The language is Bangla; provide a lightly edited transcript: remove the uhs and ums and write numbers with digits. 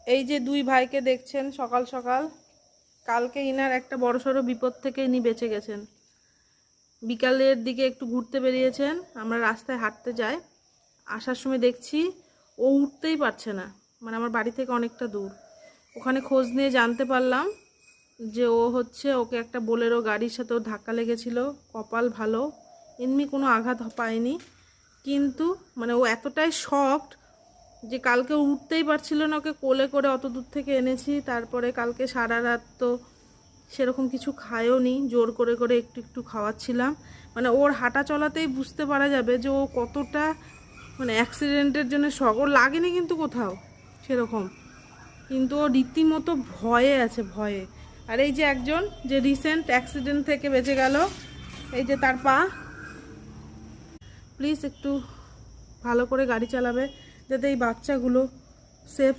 এই যে দুই ভাইকে দেখছেন সকাল সকাল, কালকে ইনার একটা বড়সড় বিপদ থেকে ইনি বেঁচে গেছেন। বিকালের দিকে একটু ঘুরতে বেরিয়েছেন, আমরা রাস্তায় হাঁটতে যাই, আসার সময় দেখছি ও উঠতেই পারছে না, মানে আমার বাড়ি থেকে অনেকটা দূর। ওখানে খোঁজ নিয়ে জানতে পারলাম যে ওকে একটা বোলেরো গাড়ির সাথে ওর ধাক্কা লেগেছিল। কপাল ভালো, এমনি কোনো আঘাত পায়নি, কিন্তু মানে ও এতটাই শকড যে কালকে উঠতেই পারছিল না। ওকে কোলে করে অত দূর থেকে এনেছি, তারপরে কালকে সারা রাত তো সেরকম কিছু খায়ও নি, জোর করে করে একটু একটু খাওয়াচ্ছিলাম। মানে ওর হাঁটা চলাতেই বুঝতে পারা যাবে যে ও কতটা মানে অ্যাক্সিডেন্টের জন্য শক। ওর লাগেনি কিন্তু কোথাও সেরকম, কিন্তু ও রীতিমতো ভয়ে আছে, ভয়ে। আর এই যে একজন যে রিসেন্ট অ্যাক্সিডেন্ট থেকে বেঁচে গেল, এই যে তার পা। প্লিজ একটু ভালো করে গাড়ি চালাবে যাতে এই বাচ্চাগুলো সেফ